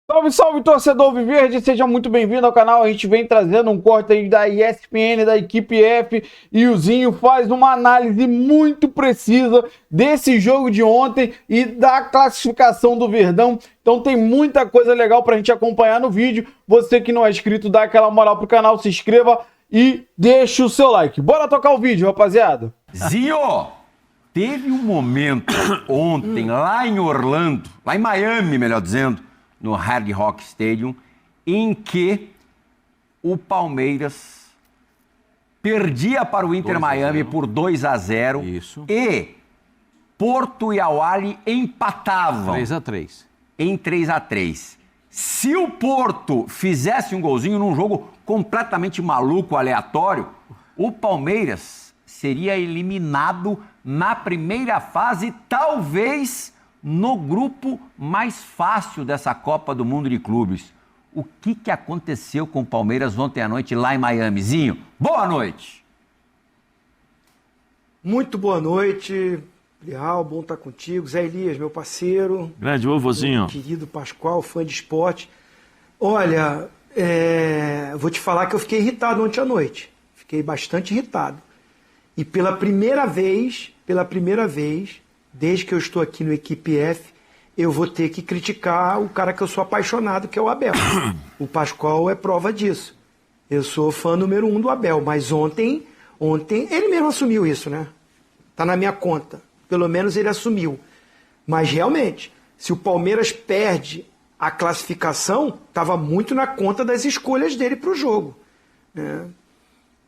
Salve, salve, torcedor Viverde, seja muito bem-vindo ao canal. A gente vem trazendo um corte aí da ESPN, da equipe F, e o Zinho faz uma análise muito precisa desse jogo de ontem e da classificação do Verdão. Então tem muita coisa legal pra gente acompanhar no vídeo. Você que não é inscrito, dá aquela moral pro canal, se inscreva e deixa o seu like. Bora tocar o vídeo, rapaziada. Zinho, teve um momento ontem lá em Orlando, lá em Miami, melhor dizendo, no Hard Rock Stadium, em que o Palmeiras perdia para o Inter Miami por 2-0. Isso. E Porto e Al-Ahly empatavam 3-3. em 3-3. Se o Porto fizesse um golzinho num jogo completamente maluco, aleatório, o Palmeiras seria eliminado na primeira fase, talvez no grupo mais fácil dessa Copa do Mundo de Clubes. O que aconteceu com o Palmeiras ontem à noite lá em Miamizinho? Boa noite! Muito boa noite, Real, bom estar contigo. Zé Elias, meu parceiro. Grande vovozinho. Meu querido Pascoal, fã de esporte. Olha, vou te falar que eu fiquei irritado ontem à noite. Fiquei bastante irritado. E pela primeira vez, desde que eu estou aqui no Equipe F, eu vou ter que criticar o cara que eu sou apaixonado, que é o Abel. O Pascoal é prova disso. Eu sou fã número 1 do Abel, mas ontem ele mesmo assumiu isso, né? Tá na minha conta. Pelo menos ele assumiu. Mas realmente, se o Palmeiras perde a classificação, estava muito na conta das escolhas dele para o jogo, né?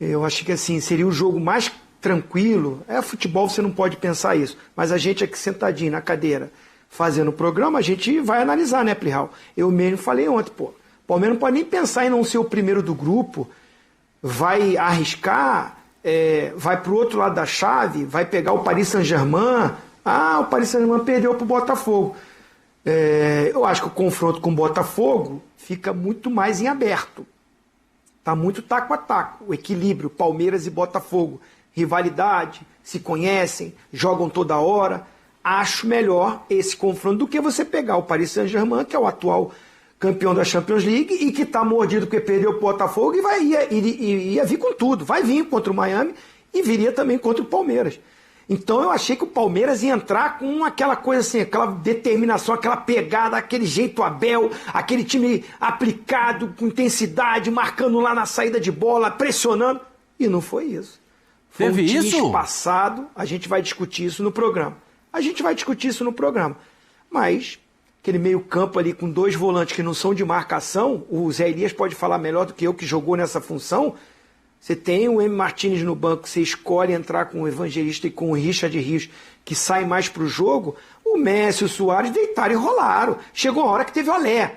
Eu acho que assim, seria o jogo mais tranquilo. Futebol, você não pode pensar isso. Mas a gente aqui sentadinho na cadeira, fazendo o programa, a gente vai analisar, né, Plihal? Eu mesmo falei ontem, o Palmeiras não pode nem pensar em não ser o primeiro do grupo, vai arriscar, vai pro outro lado da chave, vai pegar o Paris Saint-Germain. O Paris Saint-Germain perdeu pro Botafogo. Eu acho que o confronto com o Botafogo fica muito mais em aberto. Tá muito taco a taco, o equilíbrio, Palmeiras e Botafogo. Rivalidade, se conhecem, jogam toda hora. Acho melhor esse confronto do que você pegar o Paris Saint-Germain, que é o atual campeão da Champions League e que está mordido porque perdeu o Botafogo e ia vir com tudo. Vai vir contra o Miami e viria também contra o Palmeiras. Então eu achei que o Palmeiras ia entrar com aquela coisa assim, aquela determinação, aquela pegada, aquele jeito Abel, aquele time aplicado, com intensidade, marcando lá na saída de bola, pressionando. E não foi isso. Teve isso? Passado, a gente vai discutir isso no programa. Mas aquele meio campo ali com dois volantes que não são de marcação, o Zé Elias pode falar melhor do que eu, que jogou nessa função. Você tem o M. Martínez no banco, você escolhe entrar com o Evangelista e com o Richard Rios, que sai mais para o jogo. O Messi e o Suárez deitaram e rolaram. Chegou a hora que teve olé.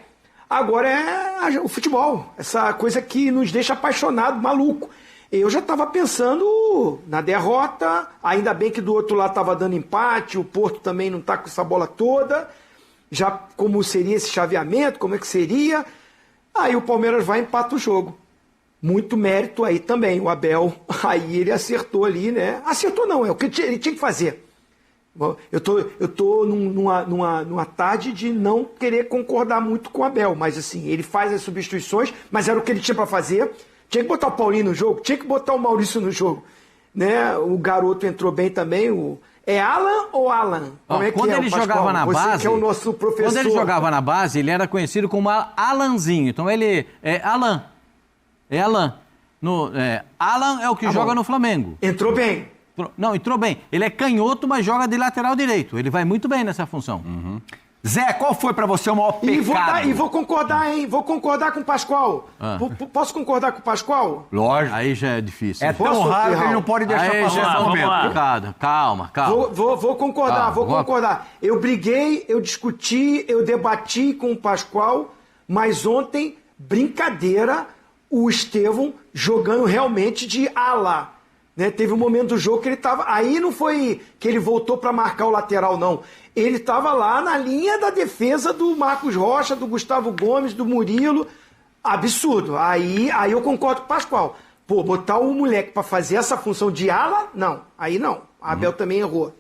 Agora é o futebol, essa coisa que nos deixa apaixonado, maluco. Eu já estava pensando na derrota, ainda bem que do outro lado estava dando empate, o Porto também não está com essa bola toda, já como seria esse chaveamento, como é que seria. Aí o Palmeiras vai e empata o jogo. Muito mérito aí também, o Abel, aí ele acertou ali, né? Acertou não, é o que ele tinha que fazer. Eu tô numa tarde de não querer concordar muito com o Abel, mas assim, ele faz as substituições, mas era o que ele tinha para fazer. Tinha que botar o Paulinho no jogo, tinha que botar o Maurício no jogo, né? O garoto entrou bem também. É Alan ou Alan? Como é que quando é, ele jogava na Você base, que é o nosso professor. Quando ele jogava na base, ele era conhecido como Alanzinho. Então ele é Alan. É Alan. Alan é o que joga no Flamengo. Entrou bem. Não, entrou bem. Ele é canhoto, mas joga de lateral direito. Ele vai muito bem nessa função. Zé, qual foi pra você o maior pecado? E vou concordar, hein? Vou concordar com o Pascoal. Posso concordar com o Pascoal? Lógico. Aí já é difícil. É tão raro que ele não pode deixar Aí passar esse momento. complicado. Calma. Vou concordar, Calma, vou concordar. Eu briguei, eu discuti, eu debati com o Pascoal, mas ontem, brincadeira, o Estevão jogando realmente de ala. Né? Teve um momento do jogo que ele estava... Aí não foi que ele voltou para marcar o lateral, não. Ele estava lá na linha da defesa do Marcos Rocha, do Gustavo Gomes, do Murilo. Absurdo. Aí eu concordo com o Pascoal. Botar o moleque para fazer essa função de ala, não. Aí não. A Abel também errou.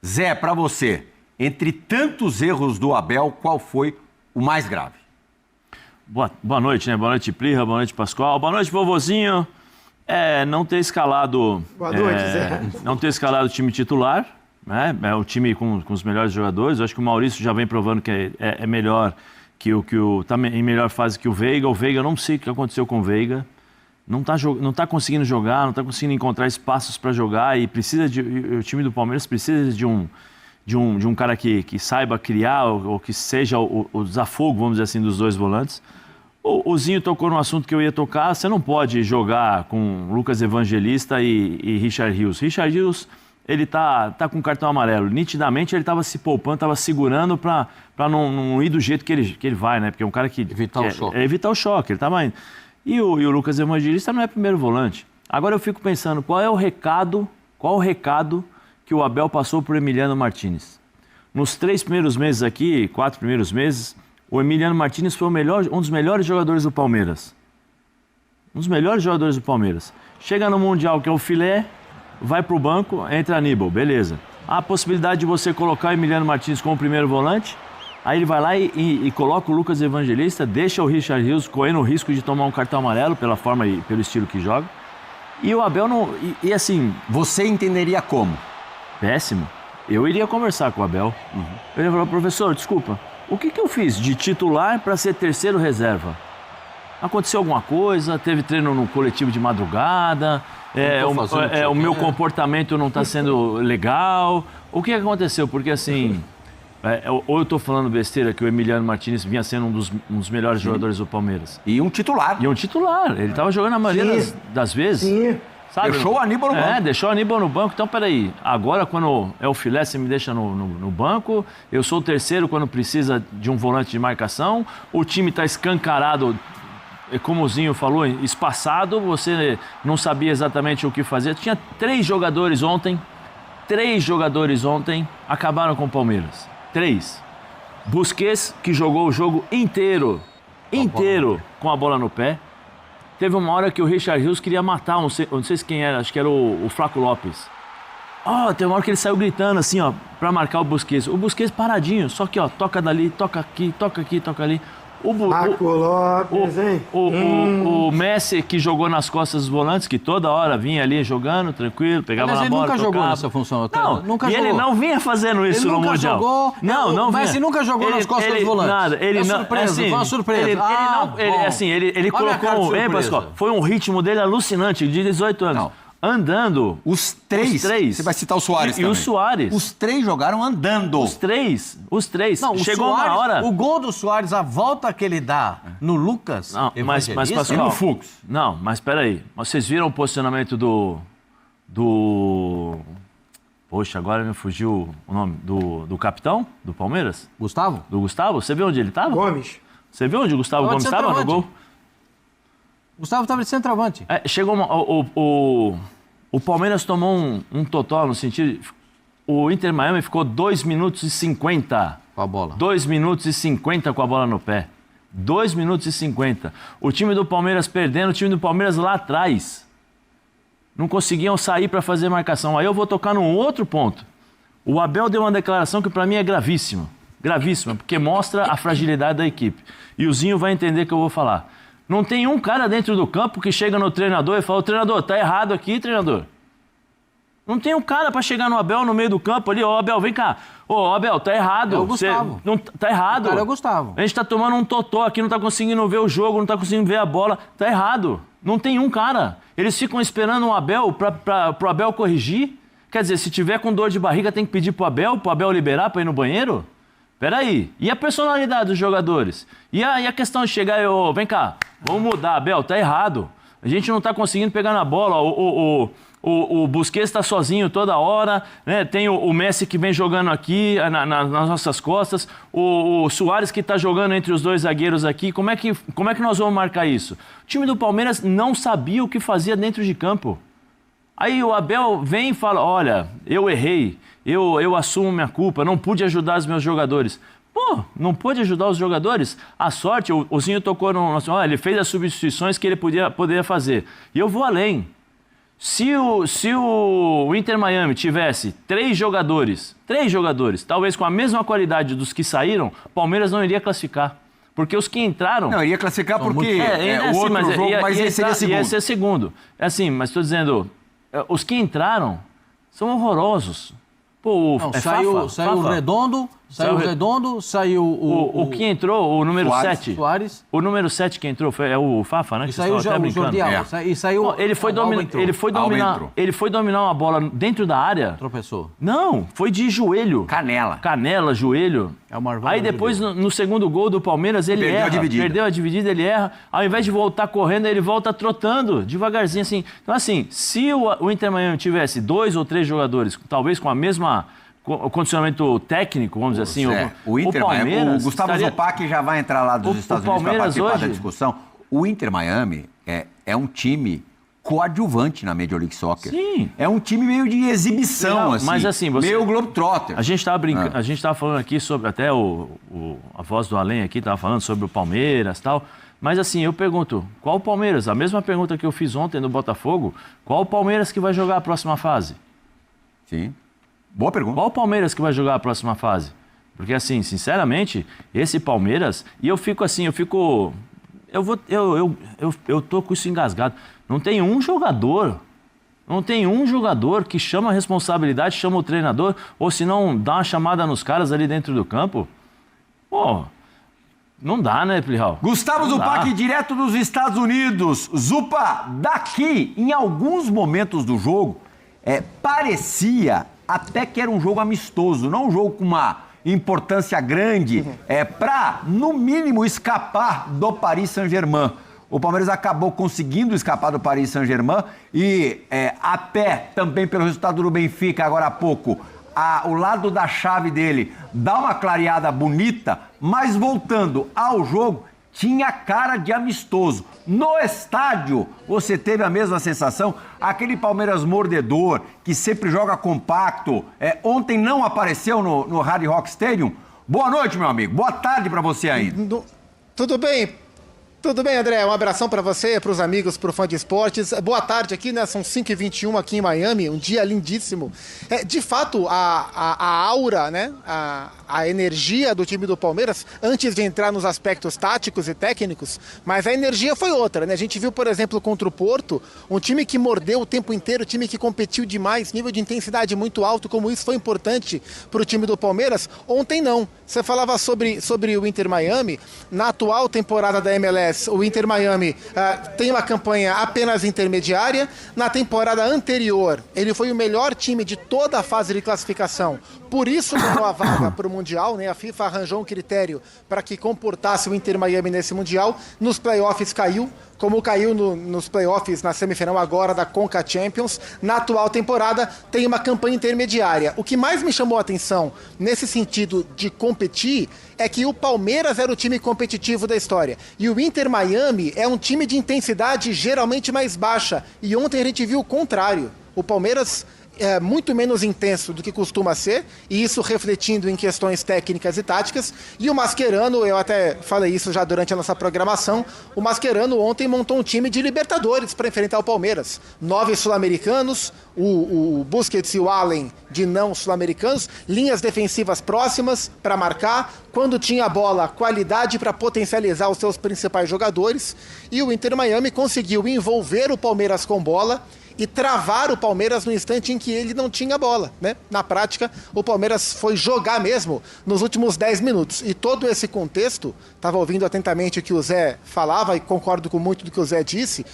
Zé, para você, entre tantos erros do Abel, qual foi o mais grave? Boa noite, né? Boa noite, Plirra, boa noite, Pascoal. Boa noite, vovozinho. Não ter escalado... Boa noite, Zé. Não ter escalado o time titular, né? É o time com os melhores jogadores. Eu acho que o Maurício já vem provando que é melhor tá em melhor fase que o Veiga. O Veiga, eu não sei o que aconteceu com o Veiga. Não tá conseguindo jogar, não tá conseguindo encontrar espaços para jogar e o time do Palmeiras precisa de um cara que saiba criar ou que seja o desafogo, vamos dizer assim, dos dois volantes. O Zinho tocou num assunto que eu ia tocar. Você não pode jogar com Lucas Evangelista e Richard Rios. Richard Rios, ele tá com cartão amarelo. Nitidamente ele estava se poupando, estava segurando para não ir do jeito que ele vai, né? Porque é um cara que... Evitar o choque. Evitar o choque, ele estava indo. E o Lucas Evangelista não é primeiro volante. Agora eu fico pensando, qual o recado que o Abel passou para o Emiliano Martínez? Nos 3 primeiros meses aqui, 4 primeiros meses, o Emiliano Martínez foi um dos melhores jogadores do Palmeiras. Um dos melhores jogadores do Palmeiras. Chega no Mundial, que é o filé, vai para o banco, entra Aníbal, beleza. Há a possibilidade de você colocar o Emiliano Martínez como primeiro volante, aí ele vai lá e coloca o Lucas Evangelista, deixa o Richard Rios correndo o risco de tomar um cartão amarelo pela forma e pelo estilo que joga. E o Abel não... E assim... Você entenderia como? Péssimo. Eu iria conversar com o Abel. Eu ia falar, professor, desculpa, o que eu fiz de titular para ser terceiro reserva? Aconteceu alguma coisa? Teve treino no coletivo de madrugada? O meu comportamento não está sendo legal? O que aconteceu? Porque assim... ou eu estou falando besteira que o Emiliano Martínez vinha sendo um dos melhores jogadores do Palmeiras. E um titular. Ele estava jogando a maioria das vezes. Sim. Sabe? Deixou o Aníbal no banco. Deixou o Aníbal no banco. Então, peraí, agora quando é o filé, você me deixa no banco. Eu sou o terceiro quando precisa de um volante de marcação. O time está escancarado, como o Zinho falou, espaçado. Você não sabia exatamente o que fazer. Tinha 3 jogadores ontem acabaram com o Palmeiras. 3. Busquets, que jogou o jogo inteiro com a bola no pé. Teve uma hora que o Richard Rios queria matar, não sei quem era, acho que era o Flaco Lopes. Tem uma hora que ele saiu gritando assim, ó, pra marcar o Busquets. O Busquets paradinho, só que, ó, toca dali, toca aqui, toca ali. Flaco Lopes, hein? O Messi, que jogou nas costas dos volantes, que toda hora vinha ali jogando, tranquilo, pegava na bola, ele nunca tocava. jogou nessa função. Ele não vinha fazendo isso no Mundial. Jogou, não Messi nunca jogou nas costas dos volantes. Nada, ele não... Surpresa, foi uma surpresa. Ele colocou... Pascoal, foi um ritmo dele alucinante, de 18 anos. Não. Andando. Os três. Você vai citar o Suárez também. E o Suárez. Os 3 jogaram andando. Os três. Não, Chegou Suárez, uma hora... O gol do Suárez, a volta que ele dá no Lucas... Não, mas Pascoal... E no Fux. Não, mas peraí. Vocês viram o posicionamento do... Poxa, agora me fugiu o nome. Do capitão do Palmeiras? Gustavo? Do Gustavo? Você viu onde ele estava? Gomes. Você viu onde o Gustavo Gomes estava no gol? Gustavo estava de centroavante. Chegou o Palmeiras tomou um totó no sentido... O Inter Miami ficou 2 minutos e 50. Com a bola. 2 minutos e 50 com a bola no pé. 2 minutos e 50. O time do Palmeiras perdendo, o time do Palmeiras lá atrás. Não conseguiam sair para fazer marcação. Aí eu vou tocar num outro ponto. O Abel deu uma declaração que para mim é gravíssima. Gravíssima, porque mostra a fragilidade da equipe. E o Zinho vai entender que eu vou falar. Não tem um cara dentro do campo que chega no treinador e fala: treinador, tá errado aqui, treinador. Não tem um cara para chegar no Abel no meio do campo ali: Abel, vem cá. Abel, tá errado. É o Gustavo. Tá errado. O cara é o Gustavo. A gente tá tomando um totó aqui, não tá conseguindo ver o jogo, não tá conseguindo ver a bola. Tá errado. Não tem um cara. Eles ficam esperando o Abel pro Abel corrigir. Quer dizer, se tiver com dor de barriga, tem que pedir pro Abel liberar para ir no banheiro? Peraí. E a personalidade dos jogadores? E a questão de chegar e, vem cá, vamos mudar, Abel, tá errado. A gente não tá conseguindo pegar na bola. O Busquets está sozinho toda hora, né? Tem o Messi que vem jogando aqui nas nossas costas, o Suárez que está jogando entre os 2 zagueiros aqui. Como é que nós vamos marcar isso? O time do Palmeiras não sabia o que fazia dentro de campo. Aí o Abel vem e fala: olha, eu errei, eu assumo minha culpa, não pude ajudar os meus jogadores. Pô, não pôde ajudar os jogadores? A sorte, o Zinho tocou ele fez as substituições que ele poderia fazer. E eu vou além. Se o Inter Miami tivesse 3 jogadores, talvez com a mesma qualidade dos que saíram, o Palmeiras não iria classificar. Porque os que entraram... Não, iria classificar porque o assim, outro jogo, mas esse seria segundo. Ia ser segundo. É assim, mas estou dizendo, os que entraram são horrorosos. Pô, saiu o Redondo, saiu o que entrou, o número 7. Soares. O número 7 que entrou é o Fafa, né? E saiu já o Jordial. E saiu... Ele foi dominar uma bola dentro da área. Tropeçou. Não, foi de joelho. Canela, joelho. É o Marvão. Aí depois, no segundo gol do Palmeiras, ele erra. Perdeu a dividida, ele erra. Ao invés de voltar correndo, ele volta trotando, devagarzinho assim. Então, assim, se o Inter Miami tivesse 2 ou 3 jogadores, talvez com a mesma... O condicionamento técnico, vamos dizer assim. O Inter Miami, o Gustavo Zupac já vai entrar lá dos Estados Unidos para participar da discussão. O Inter Miami é um time coadjuvante na Major League Soccer. Sim. É um time meio de exibição, Não, assim. Mas assim, meio Globetrotter. A gente estava brincando, a gente estava falando aqui sobre, até a voz do Além aqui estava falando sobre o Palmeiras e tal. Mas assim, eu pergunto, qual o Palmeiras? A mesma pergunta que eu fiz ontem no Botafogo, qual o Palmeiras que vai jogar a próxima fase? Sim. Boa pergunta. Qual o Palmeiras que vai jogar a próxima fase? Porque assim, sinceramente, esse Palmeiras... E eu fico assim, eu tô com isso engasgado. Não tem um jogador que chama a responsabilidade, chama o treinador, ou se não, dá uma chamada nos caras ali dentro do campo. Pô, não dá, né, Plihal? Gustavo Zupac, direto dos Estados Unidos. Zupa, daqui, em alguns momentos do jogo, parecia... até que era um jogo amistoso, não um jogo com uma importância grande, para, no mínimo, escapar do Paris Saint-Germain. O Palmeiras acabou conseguindo escapar do Paris Saint-Germain e até também pelo resultado do Benfica, agora há pouco, o lado da chave dele dá uma clareada bonita, mas voltando ao jogo, tinha cara de amistoso. No estádio, você teve a mesma sensação? Aquele Palmeiras mordedor, que sempre joga compacto, ontem não apareceu no Hard Rock Stadium? Boa noite, meu amigo. Boa tarde para você ainda. Tudo bem? Tudo bem, André? Um abração para você, para os amigos, para o fã de esportes. Boa tarde aqui, né? São 5h21 aqui em Miami, um dia lindíssimo. De fato, a aura, né? A energia do time do Palmeiras, antes de entrar nos aspectos táticos e técnicos, mas a energia foi outra, né? A gente viu, por exemplo, contra o Porto, um time que mordeu o tempo inteiro, um time que competiu demais, nível de intensidade muito alto, como isso foi importante para o time do Palmeiras. Ontem não. Você falava sobre o Inter Miami, na atual temporada da MLS, o Inter Miami tem uma campanha apenas intermediária. Na temporada anterior, ele foi o melhor time de toda a fase de classificação. Por isso ganhou a vaga para o Mundial, né? A FIFA arranjou um critério para que comportasse o Inter Miami nesse Mundial. Nos playoffs caiu, como caiu nos playoffs na semifinal agora da Conca Champions. Na atual temporada tem uma campanha intermediária. O que mais me chamou a atenção nesse sentido de competir é que o Palmeiras era o time competitivo da história. E o Inter Miami é um time de intensidade geralmente mais baixa. E ontem a gente viu o contrário. O Palmeiras é muito menos intenso do que costuma ser, e isso refletindo em questões técnicas e táticas. E o Mascherano, eu até falei isso já durante a nossa programação, o Mascherano ontem montou um time de Libertadores para enfrentar o Palmeiras. 9 sul-americanos, o Busquets e o Allen de não sul-americanos, linhas defensivas próximas para marcar, quando tinha a bola, qualidade para potencializar os seus principais jogadores, e o Inter Miami conseguiu envolver o Palmeiras com bola e travar o Palmeiras no instante em que ele não tinha bola, né? Na prática, o Palmeiras foi jogar mesmo nos últimos 10 minutos. E todo esse contexto, estava ouvindo atentamente o que o Zé falava, e concordo com muito do que o Zé disse,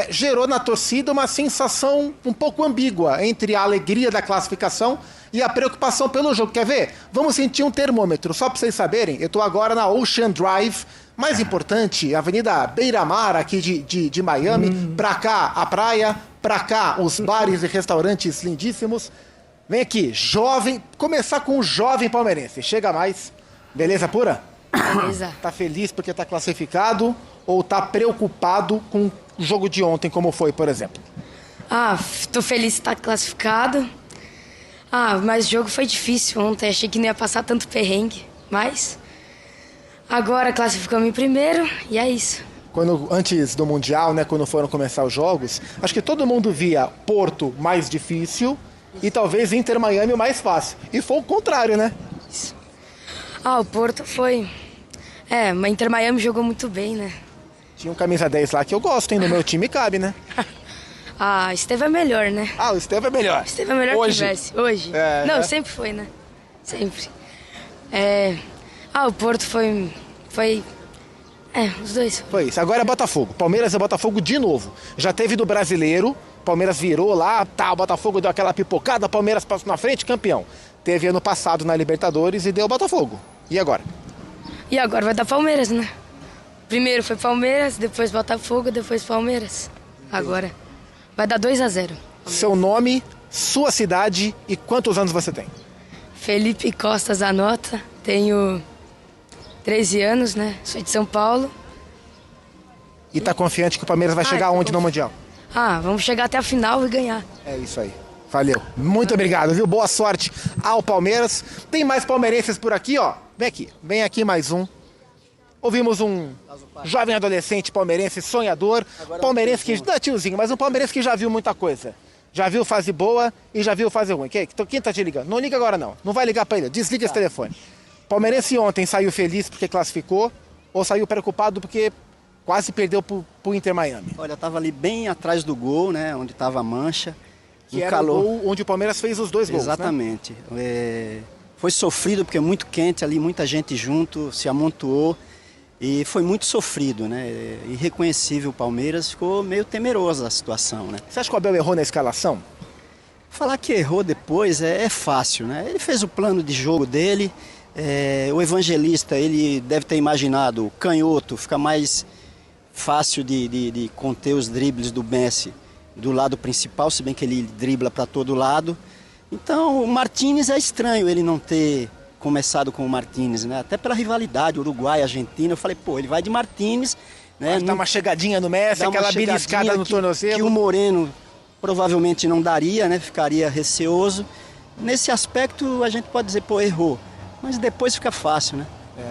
gerou na torcida uma sensação um pouco ambígua entre a alegria da classificação e a preocupação pelo jogo. Quer ver? Vamos sentir um termômetro, só para vocês saberem. Eu estou agora na Ocean Drive, mais importante, Avenida Beira-Mar aqui de Miami, pra cá a praia, pra cá os bares e restaurantes lindíssimos. Vem aqui, jovem, começar com o jovem palmeirense, chega mais, beleza pura? Beleza. Tá feliz porque tá classificado ou tá preocupado com o jogo de ontem, como foi, por exemplo? Tô feliz de estar classificado. Mas o jogo foi difícil ontem, achei que não ia passar tanto perrengue, mas agora classificamos em primeiro e é isso. Antes do Mundial, né, quando foram começar os jogos, acho que todo mundo via Porto mais difícil e talvez Inter Miami mais fácil. E foi o contrário, né? O Porto foi Mas Inter Miami jogou muito bem, né? Tinha um camisa 10 lá que eu gosto, hein? No meu time cabe, né? Esteve é melhor, né? O Esteve é melhor. Esteve é melhor Hoje. que o Messi. Hoje. Não, sempre foi, né? Sempre. O Porto foi... os dois. Foi isso. Agora é Botafogo. Palmeiras é Botafogo de novo. Já teve do Brasileiro, Palmeiras virou lá, o Botafogo deu aquela pipocada, Palmeiras passou na frente, campeão. Teve ano passado na Libertadores e deu Botafogo. E agora? E agora vai dar Palmeiras, né? Primeiro foi Palmeiras, depois Botafogo, depois Palmeiras. Agora vai dar 2-0. Seu nome, sua cidade e quantos anos você tem? Felipe Costa Zanota, tenho 13 anos, né? Sou de São Paulo. E tá confiante que o Palmeiras vai chegar onde no Mundial? Vamos chegar até a final e ganhar. É isso aí. Valeu. Muito obrigado, viu? Boa sorte ao Palmeiras. Tem mais palmeirenses por aqui, ó. Vem aqui. Vem aqui mais um. Ouvimos um jovem adolescente palmeirense sonhador. Palmeirense que... Não, tiozinho, mas um palmeirense que já viu muita coisa. Já viu fase boa e já viu fase ruim. Quem tá te ligando? Não liga agora não. Não vai ligar pra ele. Desliga esse telefone. Palmeirense ontem saiu feliz porque classificou ou saiu preocupado porque quase perdeu pro Inter Miami? Olha, eu tava ali bem atrás do gol, né? Onde tava a mancha. Que era o gol onde o Palmeiras fez os 2 gols, exatamente. Né? Foi sofrido porque é muito quente ali, muita gente junto, se amontoou. E foi muito sofrido, né? Irreconhecível o Palmeiras, ficou meio temeroso a situação, né? Você acha que o Abel errou na escalação? Falar que errou depois é fácil, né? Ele fez o plano de jogo dele, o Evangelista, ele deve ter imaginado o canhoto, fica mais fácil de conter os dribles do Messi do lado principal, se bem que ele dribla para todo lado. Então o Martínez é estranho ele não ter começado com o Martínez, né? Até pela rivalidade, Uruguai, Argentina, eu falei, ele vai de Martínez, né? Dá uma chegadinha no Messi, aquela beliscada no tornozelo. Que o Moreno provavelmente não daria, né? Ficaria receoso. Nesse aspecto a gente pode dizer, errou. Mas depois fica fácil, né?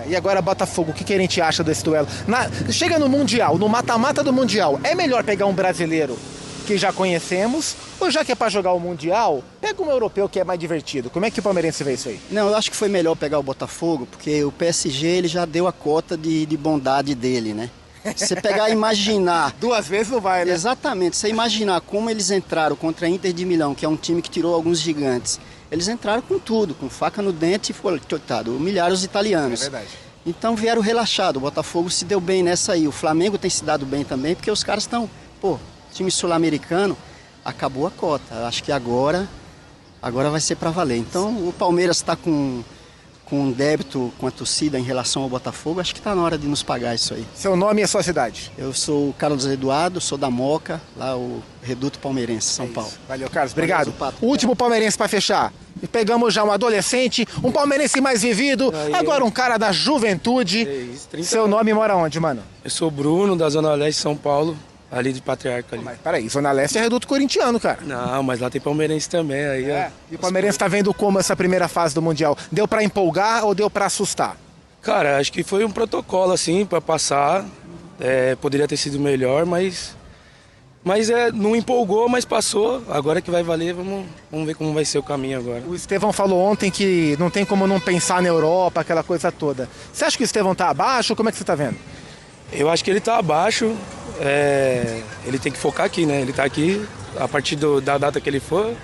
E agora Botafogo, o que a gente acha desse duelo? Chega no Mundial, no mata-mata do Mundial, é melhor pegar um brasileiro que já conhecemos, ou já que é para jogar o Mundial, pega um europeu que é mais divertido. Como é que o palmeirense vê isso aí? Não, eu acho que foi melhor pegar o Botafogo, porque o PSG ele já deu a cota de bondade dele, né? Você pegar e imaginar... 2 vezes não vai, né? Exatamente, você imaginar como eles entraram contra a Inter de Milão, que é um time que tirou alguns gigantes. Eles entraram com tudo, com faca no dente e humilharam os italianos. É verdade. Então vieram relaxado, o Botafogo se deu bem nessa aí. O Flamengo tem se dado bem também, porque os caras estão... time sul-americano, acabou a cota. Acho que agora vai ser para valer. Então o Palmeiras está com um débito com a torcida em relação ao Botafogo, acho que está na hora de nos pagar isso aí. Seu nome e a sua cidade? Eu sou o Carlos Eduardo, sou da Moca, lá o Reduto Palmeirense, São Paulo. Valeu, Carlos, obrigado. Valeu, o último palmeirense para fechar. E pegamos já um adolescente, um palmeirense mais vivido, agora um cara da juventude. Seu nome mora onde, mano? Eu sou Bruno, da Zona Leste de São Paulo. Ali de Patriarca ali. Mas peraí, Zona Leste é Reduto corintiano, cara. Não, mas lá tem palmeirense também. Aí, E o palmeirense tá vendo como essa primeira fase do Mundial? Deu pra empolgar ou deu pra assustar? Cara, acho que foi um protocolo, assim, pra passar. Poderia ter sido melhor, mas não empolgou, mas passou. Agora que vai valer, vamos ver como vai ser o caminho agora. O Estevão falou ontem que não tem como não pensar na Europa, aquela coisa toda. Você acha que o Estevão tá abaixo? Como é que você tá vendo? Eu acho que ele tá abaixo. Ele tem que focar aqui, né? Ele tá aqui, a partir da data que ele for,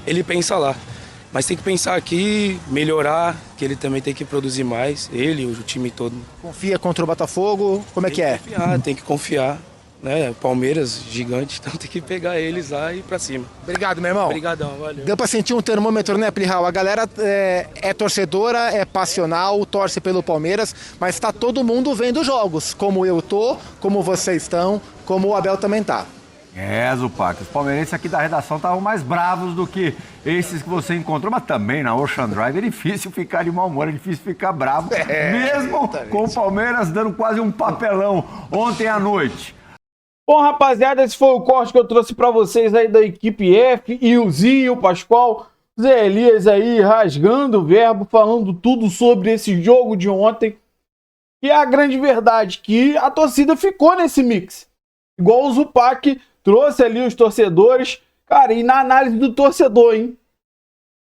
ele pensa lá. Mas tem que pensar aqui, melhorar, que ele também tem que produzir mais, ele, o time todo. Confia contra o Botafogo, como é que é? Tem que confiar, né? Palmeiras, gigante, então tem que pegar eles lá e ir pra cima. Obrigado, meu irmão. Obrigadão, valeu. Deu pra sentir um termômetro, né, Plihal? A galera é torcedora, é passional, torce pelo Palmeiras, mas tá todo mundo vendo jogos, como eu tô, como vocês estão, como o Abel também tá. Zupac, os palmeirenses aqui da redação estavam mais bravos do que esses que você encontrou, mas também na Ocean Drive é difícil ficar de mau humor, é difícil ficar bravo, mesmo exatamente. Com o Palmeiras dando quase um papelão ontem à noite. Bom, rapaziada, esse foi o corte que eu trouxe pra vocês aí da equipe F, Ilzinho, Pascoal, Zé Elias aí rasgando o verbo, falando tudo sobre esse jogo de ontem. E a grande verdade, que a torcida ficou nesse mix. Igual o Zupac trouxe ali os torcedores. Cara, e na análise do torcedor, hein?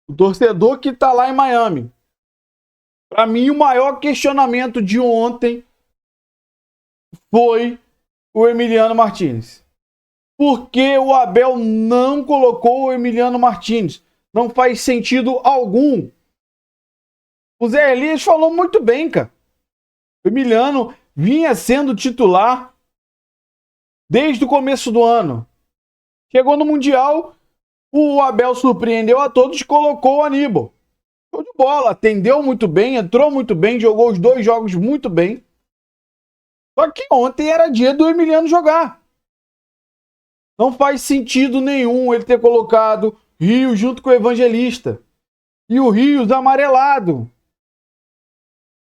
O torcedor que tá lá em Miami. Para mim, o maior questionamento de ontem foi o Emiliano Martins. Por que o Abel não colocou o Emiliano Martins? Não faz sentido algum. O Zé Elias falou muito bem, cara. O Emiliano vinha sendo titular desde o começo do ano. Chegou no Mundial, o Abel surpreendeu a todos e colocou o Aníbal. Show de bola, atendeu muito bem, entrou muito bem, jogou os 2 jogos muito bem. Só que ontem era dia do Emiliano jogar. Não faz sentido nenhum ele ter colocado Rios junto com o Evangelista. E o Rios amarelado.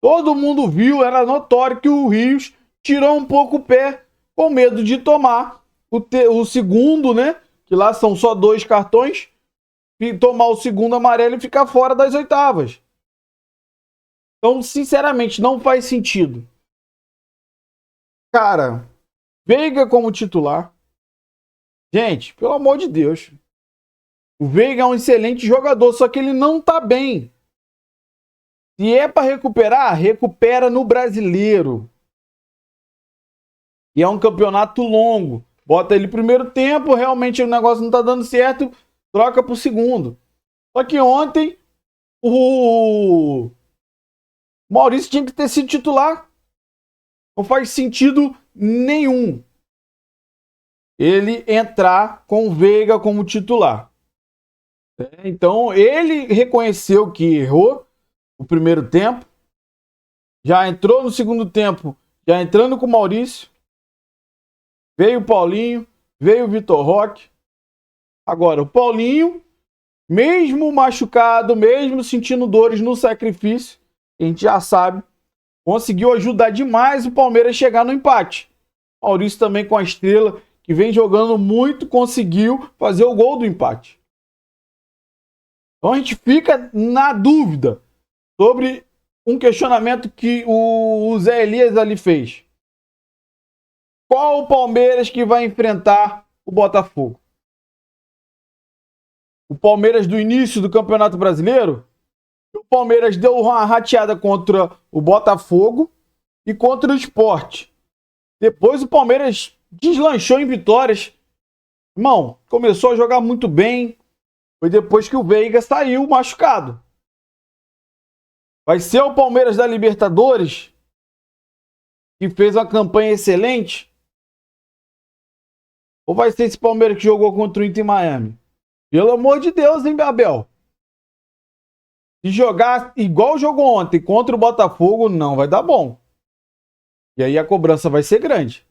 Todo mundo viu, era notório que o Rios tirou um pouco o pé com medo de tomar o segundo, né? Que lá são só 2 cartões. E tomar o segundo amarelo e ficar fora das oitavas. Então, sinceramente, não faz sentido. Cara, Veiga como titular. Gente, pelo amor de Deus. O Veiga é um excelente jogador, só que ele não tá bem. Se é para recuperar, recupera no Brasileiro. E é um campeonato longo. Bota ele primeiro tempo, realmente o negócio não tá dando certo, troca pro segundo. Só que ontem o Maurício tinha que ter sido titular. Não faz sentido nenhum ele entrar com o Veiga como titular. Então ele reconheceu que errou o primeiro tempo, já entrou no segundo tempo, já entrando com o Maurício, veio o Paulinho, veio o Vitor Roque. Agora, o Paulinho, mesmo machucado, mesmo sentindo dores no sacrifício, a gente já sabe, conseguiu ajudar demais o Palmeiras a chegar no empate. Maurício também com a Estrela, que vem jogando muito, conseguiu fazer o gol do empate. Então a gente fica na dúvida sobre um questionamento que o Zé Elias ali fez. Qual o Palmeiras que vai enfrentar o Botafogo? O Palmeiras do início do Campeonato Brasileiro? O Palmeiras deu uma rateada contra o Botafogo e contra o Sport. Depois o Palmeiras deslanchou em vitórias. Irmão, começou a jogar muito bem. Foi depois que o Veiga saiu machucado. Vai ser o Palmeiras da Libertadores, que fez uma campanha excelente? Ou vai ser esse Palmeiras que jogou contra o Inter em Miami? Pelo amor de Deus, hein, Abel? Se jogar igual jogou ontem contra o Botafogo, não vai dar bom. E aí a cobrança vai ser grande.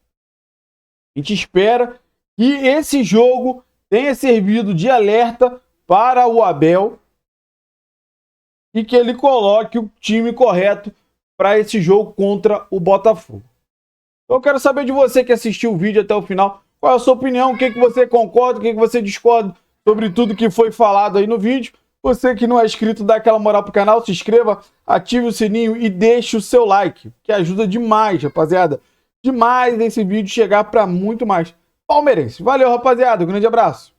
A gente espera que esse jogo tenha servido de alerta para o Abel e que ele coloque o time correto para esse jogo contra o Botafogo. Então eu quero saber de você que assistiu o vídeo até o final. Qual é a sua opinião? O que você concorda? O que você discorda sobre tudo que foi falado aí no vídeo? Você que não é inscrito, dá aquela moral pro canal, se inscreva, ative o sininho e deixe o seu like, que ajuda demais, rapaziada. Demais esse vídeo chegar para muito mais palmeirense. Valeu, rapaziada. Um grande abraço.